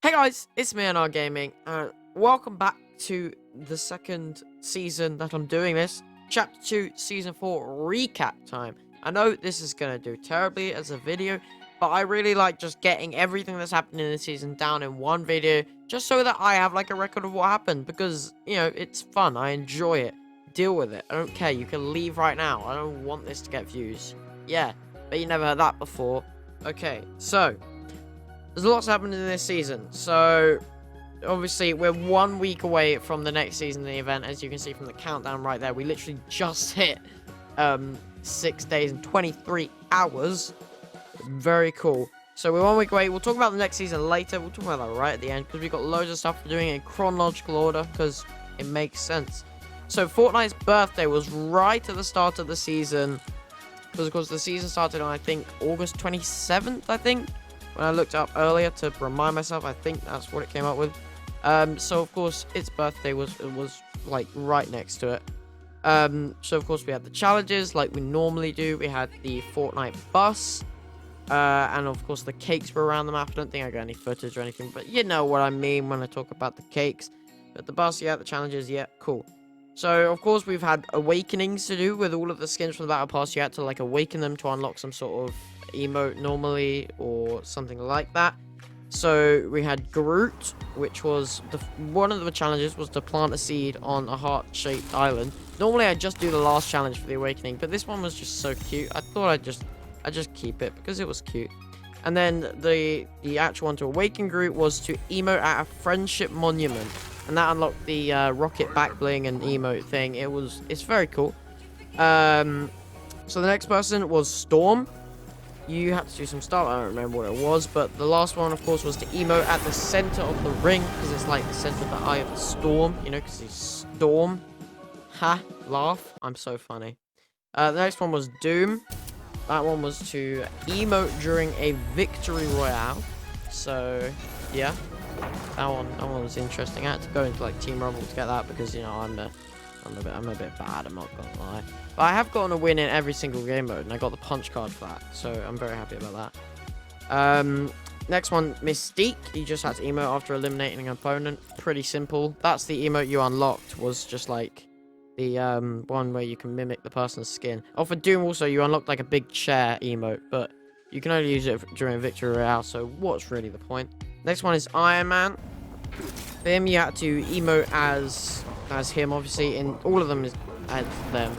Hey guys, it's me and our gaming. Welcome back to the second season that I'm doing this. Chapter 2, Season 4 recap time. I know this is going to do terribly as a video, but I really like just getting everything that's happened in the season down in one video, just so that I have like a record of what happened, because, you know, it's fun. I enjoy it. Deal with it. I don't care. You can leave right now. I don't want this to get views. Yeah, but you never heard that before. Okay, so there's lots happened in this season. So obviously we're 1 week away from the next season of the event, as you can see from the countdown right there. We literally just hit 6 days and 23 hours. Very cool. So we're 1 week away. We'll talk about the next season later. We'll talk about that right at the end, because we've got loads of stuff we're doing in chronological order, because it makes sense. So Fortnite's birthday was right at the start of the season, because of course the season started on, I think, August 27th, I think. When I looked up earlier to remind myself, I think that's what it came up with. So of course its birthday was like right next to it. So of course we had the challenges like we normally do. We had the Fortnite bus, and of course the cakes were around the map. I don't think I got any footage or anything, but you know what I mean when I talk about the cakes. But the bus, yeah, the challenges, yeah, cool. So of course we've had awakenings to do with all of the skins from the battle pass. You had to like awaken them to unlock some sort of emote normally or something like that. So we had Groot, which was one of the challenges was to plant a seed on a heart-shaped island. Normally I just do the last challenge for the awakening, but this one was just so cute. I thought I'd just keep it because it was cute. And then the actual one to awaken Groot was to emote at a friendship monument, and that unlocked the rocket back bling and emote thing. It's very cool. So the next person was Storm. You had to do some stuff. I don't remember what it was, but the last one, of course, was to emote at the center of the ring, because it's like the center of the eye of the storm, you know, because he's Storm. Ha, laugh. I'm so funny. The next one was Doom. That one was to emote during a victory royale. So, yeah, that one was interesting. I had to go into like Team Rumble to get that, because, you know, I'm a bit bad, I'm not gonna lie. But I have gotten a win in every single game mode, and I got the punch card for that, so I'm very happy about that. Next one, Mystique. You just had to emote after eliminating an opponent. Pretty simple. That's the emote you unlocked, was just like the one where you can mimic the person's skin. Oh, for Doom also, you unlocked like a big chair emote, but you can only use it during Victory Royale, so what's really the point? Next one is Iron Man. For him, you had to emote as him, obviously. In all of them is as them.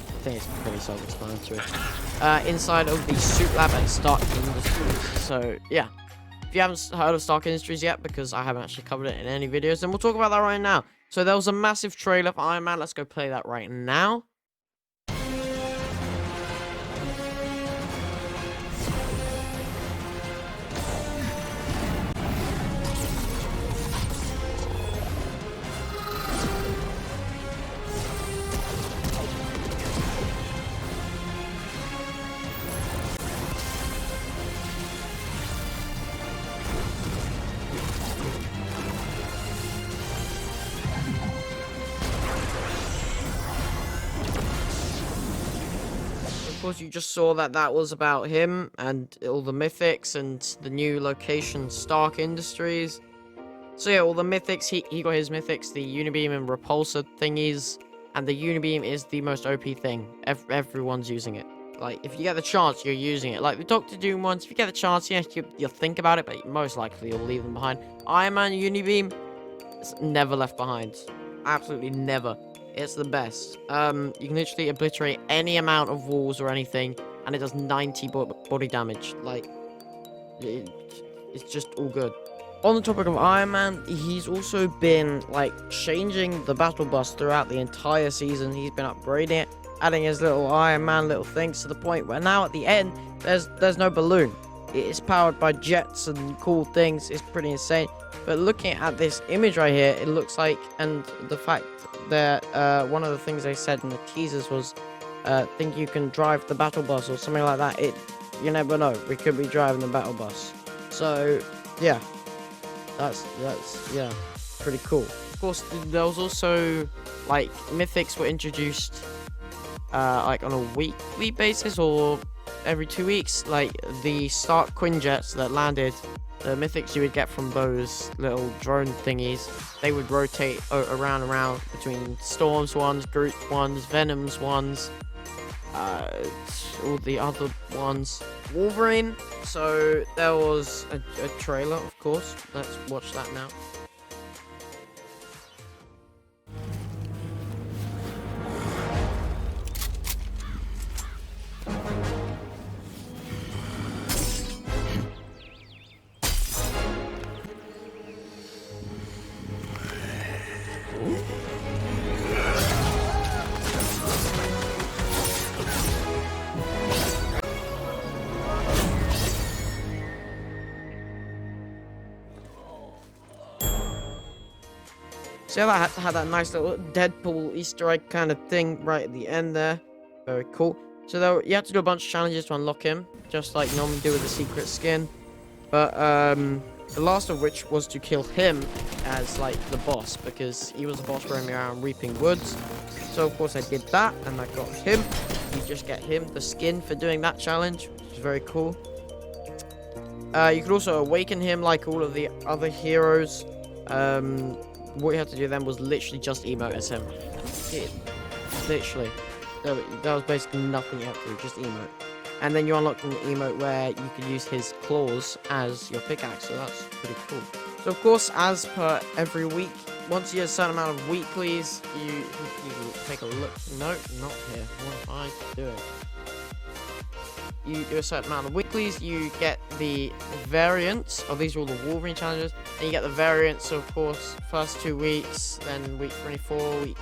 I think it's pretty self-explanatory. Inside of the suit lab at Stark Industries. So yeah, if you haven't heard of Stark Industries yet, because I haven't actually covered it in any videos, then we'll talk about that right now. So there was a massive trailer for Iron Man. Let's go play that right now. Of course, you just saw that was about him and all the mythics and the new location, Stark Industries. So yeah, all the mythics, he got his mythics, the Unibeam and Repulsor thingies, and the Unibeam is the most OP thing. Everyone's using it. Like, if you get the chance, you're using it. Like the Doctor Doom ones, if you get the chance, yes, you'll think about it, but most likely you'll leave them behind. Iron Man Unibeam, it's never left behind. Absolutely never. It's the best. You can literally obliterate any amount of walls or anything, and it does 90 body damage. Like, it's just all good. On the topic of Iron Man, he's also been, like, changing the battle bus throughout the entire season. He's been upgrading it, adding his little Iron Man little things, to the point where now at the end, there's no balloon. It's powered by jets and cool things. It's pretty insane. But looking at this image right here, it looks like, and the fact that one of the things they said in the teasers was, think you can drive the battle bus or something like that. You never know. We could be driving the battle bus. So yeah, that's yeah, pretty cool. Of course, there was also like mythics were introduced like on a weekly basis, or every 2 weeks, like the Stark Quinjets that landed, the mythics you would get from those little drone thingies, they would rotate around and around between Storms ones, Groot ones, Venoms ones, all the other ones. Wolverine. So there was a trailer, of course. Let's watch that now. So that had that nice little Deadpool Easter egg kind of thing right at the end there. Very cool. So you have to do a bunch of challenges to unlock him, just like you normally do with the secret skin. But the last of which was to kill him as like the boss, because he was the boss roaming around reaping woods. So of course I did that, and I got him. You just get him the skin for doing that challenge, which is very cool. You could also awaken him like all of the other heroes. What you had to do then was literally just emote as him. Literally. That was basically nothing you had to do, just emote. And then you unlocked an emote where you could use his claws as your pickaxe, so that's pretty cool. So of course, as per every week, once you get a certain amount of weeklies, you take a look. No, not here. What am I doing? You do a certain amount of weeklies, you get the variants. Oh, these are all the Wolverine challenges. And you get the variants, of course, first 2 weeks, then week 24, week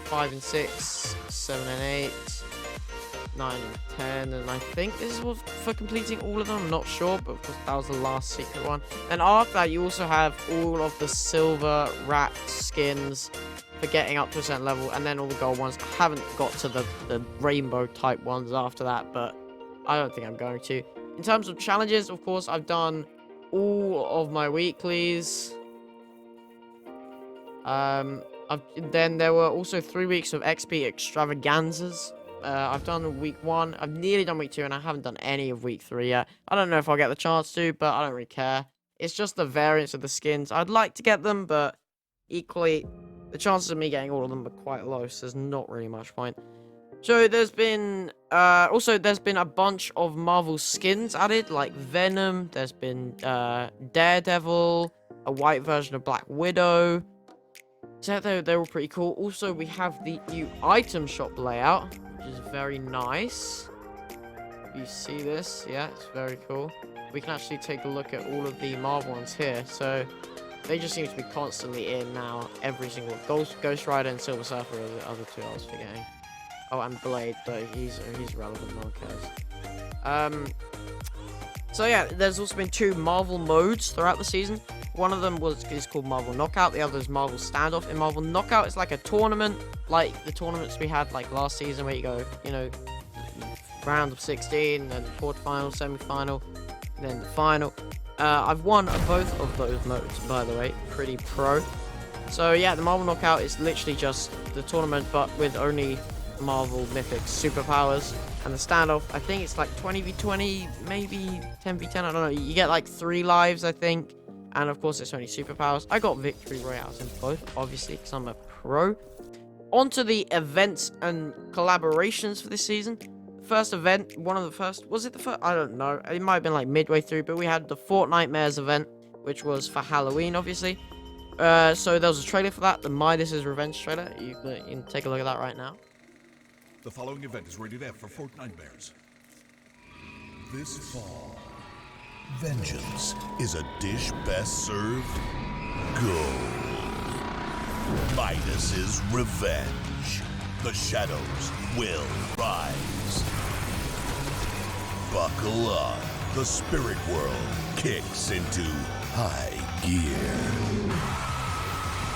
5 and 6, 7 and 8, 9 and 10, and I think this was for completing all of them. I'm not sure, but of course that was the last secret one. And after that, you also have all of the silver rat skins for getting up to a certain level, and then all the gold ones. I haven't got to the rainbow type ones after that, but I don't think I'm going to. In terms of challenges, of course, I've done all of my weeklies. Then there were also 3 weeks of XP extravaganzas. I've done week 1. I've nearly done week 2, and I haven't done any of week 3 yet. I don't know if I'll get the chance to, but I don't really care. It's just the variants of the skins. I'd like to get them, but equally, the chances of me getting all of them are quite low, so there's not really much point. So there's been there's been a bunch of Marvel skins added, like Venom. There's been Daredevil, a white version of Black Widow. So they're all pretty cool. Also, we have the new item shop layout, which is very nice. You see this? Yeah, it's very cool. We can actually take a look at all of the Marvel ones here. So they just seem to be constantly in now. Every single Ghost Rider and Silver Surfer are the other two I was forgetting. Oh, and Blade, but he's relevant, no one cares. So yeah, there's also been 2 Marvel modes throughout the season. One of them is called Marvel Knockout, the other is Marvel Standoff. In Marvel Knockout, it's like a tournament, like the tournaments we had like last season, where you go, you know, round of 16, then quarterfinal, semi-final, then the final. I've won both of those modes, by the way, pretty pro. So yeah, the Marvel Knockout is literally just the tournament, but with only Marvel Mythic superpowers. And the Standoff, I think it's like 20v20, maybe 10v10, I don't know. You get like 3 lives, I think. And of course, it's only superpowers. I got victory royales in both, obviously, because I'm a pro. On to the events and collaborations for this season. First event, one of the first, was it the first? I don't know. It might have been like midway through, but we had the Fortnite Mares event, which was for Halloween, obviously. So there was a trailer for that, the Midas's Revenge trailer. You can take a look at that right now. The following event is rated F for Fortnite Bears. This fall, vengeance is a dish best served gold. Midas's Revenge. The shadows will rise. Buckle up. The spirit world kicks into high gear.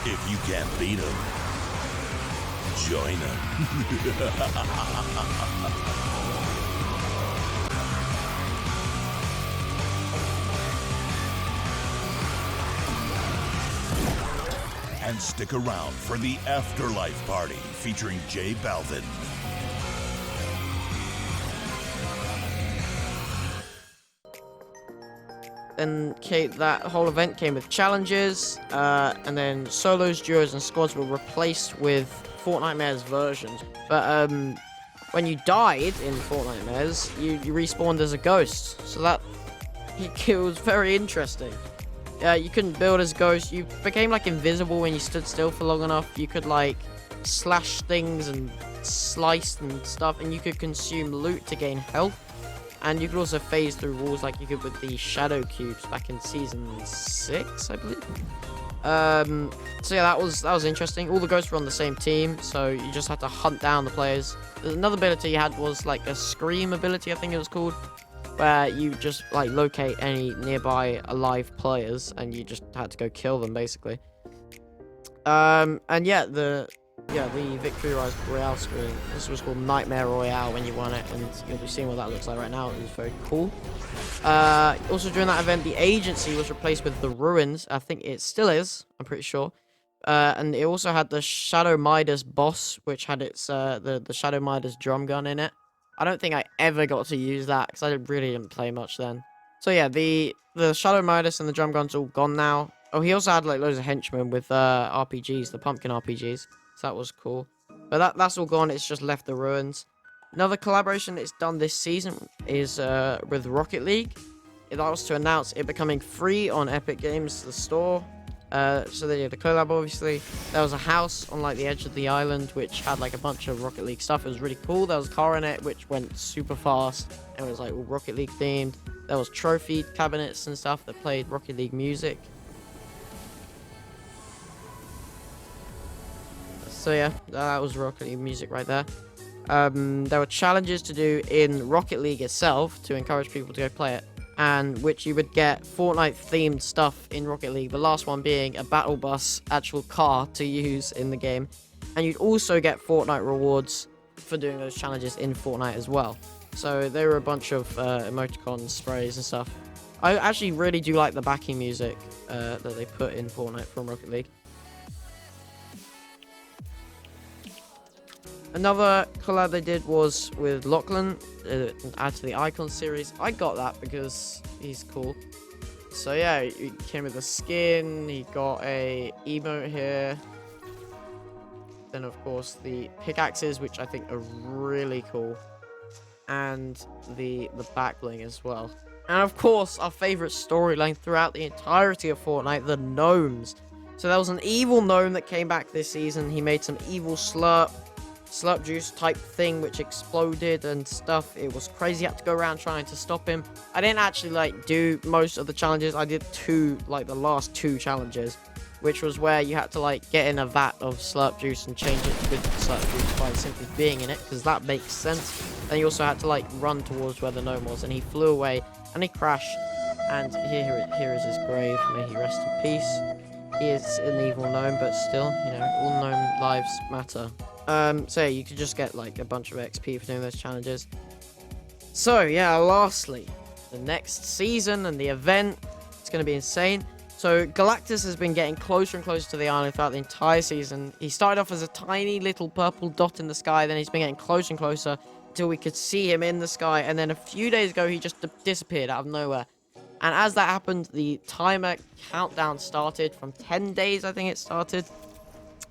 If you can't beat him, join him. And stick around for the Afterlife Party featuring J Balvin. Then that whole event came with challenges, and then solos, duos, and squads were replaced with Fortnitemares versions. But when you died in Fortnitemares, you respawned as a ghost. So that it was very interesting. You couldn't build as ghosts. You became like invisible when you stood still for long enough. You could like slash things and slice and stuff, and you could consume loot to gain health. And you could also phase through walls like you could with the shadow cubes back in season 6, I believe. So yeah, that was interesting. All the ghosts were on the same team, so you just had to hunt down the players. Another ability you had was like a scream ability, I think it was called, where you just like locate any nearby alive players and you just had to go kill them basically. And yeah, the Victory Rise Royale screen. This was called Nightmare Royale when you won it, and you'll be seeing what that looks like right now. It was very cool. Also during that event, the agency was replaced with the Ruins. I think it still is, I'm pretty sure. And it also had the Shadow Midas boss, which had its the Shadow Midas drum gun in it. I don't think I ever got to use that because I really didn't play much then. So yeah, the Shadow Midas and the drum gun's all gone now. Oh, he also had like loads of henchmen with RPGs, the pumpkin RPGs. So that was cool. But that's all gone. It's just left the Ruins. Another collaboration that's done this season is with Rocket League. That was to announce it becoming free on Epic Games, the store. So they did a collab, obviously. There was a house on like the edge of the island which had like a bunch of Rocket League stuff. It was really cool. There was a car in it which went super fast and it was like all Rocket League themed. There was trophy cabinets and stuff that played Rocket League music. So yeah, that was Rocket League music right there. There were challenges to do in Rocket League itself to encourage people to go play it, and which you would get Fortnite themed stuff in Rocket League, the last one being a battle bus actual car to use in the game. And you'd also get Fortnite rewards for doing those challenges in Fortnite as well. So there were a bunch of emoticons, sprays and stuff. I actually really do like the backing music that they put in Fortnite from Rocket League. Another collab they did was with Lachlan, add to the Icon series. I got that because he's cool. So yeah, he came with a skin, he got a emote here. Then of course the pickaxes, which I think are really cool. And the back bling as well. And of course, our favorite storyline throughout the entirety of Fortnite, the Gnomes. So there was an evil gnome that came back this season. He made some evil slurp juice type thing which exploded and stuff. It was crazy. I had to go around trying to stop him. I didn't actually like do most of the challenges. I did the last two challenges, which was where you had to like get in a vat of slurp juice and change it with slurp juice by simply being in it, because that makes sense. Then you also had to like run towards where the gnome was, and he flew away and he crashed, and here is his grave. May he rest in peace. He is an evil gnome, but still, you know, all gnome lives matter. So yeah, you could just get like a bunch of XP for doing those challenges. So yeah, lastly, the next season and the event, it's going to be insane. So Galactus has been getting closer and closer to the island throughout the entire season. He started off as a tiny little purple dot in the sky, then he's been getting closer and closer until we could see him in the sky, and then a few days ago he just disappeared out of nowhere. And as that happened, the timer countdown started from 10 days, I think it started.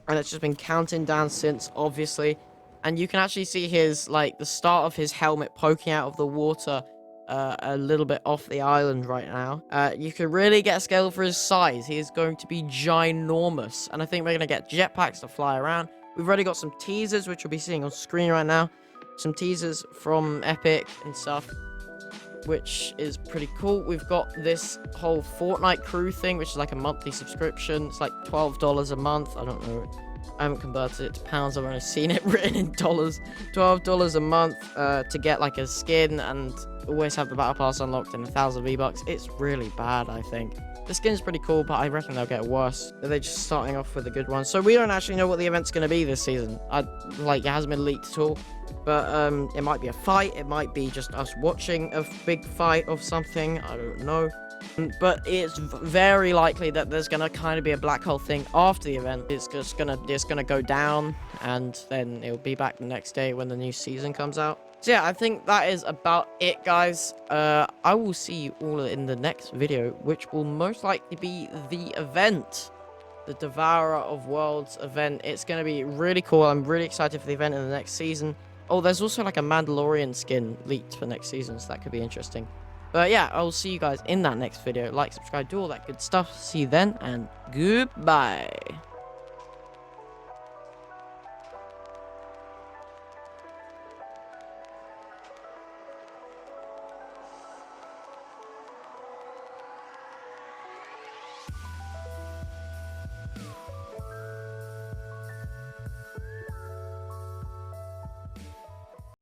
And it's just been counting down since, obviously. And you can actually see his, like, the start of his helmet poking out of the water a little bit off the island right now. You can really get a scale for his size. He is going to be ginormous. And I think we're going to get jetpacks to fly around. We've already got some teasers, which you'll be seeing on screen right now. Some teasers from Epic and stuff, which is pretty cool. We've got this whole Fortnite crew thing, which is like a monthly subscription. It's like $12 a month. I don't know. I haven't converted it to pounds. I've only seen it written in dollars. $12 a month to get like a skin and always have the battle pass unlocked and 1,000 V-Bucks. It's really bad, I think. The skin's pretty cool, but I reckon they'll get worse. They're just starting off with a good one. So we don't actually know what the event's going to be this season. It hasn't been leaked at all. But it might be a fight. It might be just us watching a big fight of something. I don't know. But it's very likely that there's gonna kind of be a black hole thing after the event. It's gonna go down, and then it'll be back the next day when the new season comes out. So yeah, I think that is about it, guys. I will see you all in the next video, which will most likely be the event, the Devourer of Worlds event. It's gonna be really cool. I'm really excited for the event in the next season. Oh, there's also like a Mandalorian skin leaked for next season, so that could be interesting. But yeah, I'll see you guys in that next video. Like, subscribe, do all that good stuff. See you then, and goodbye.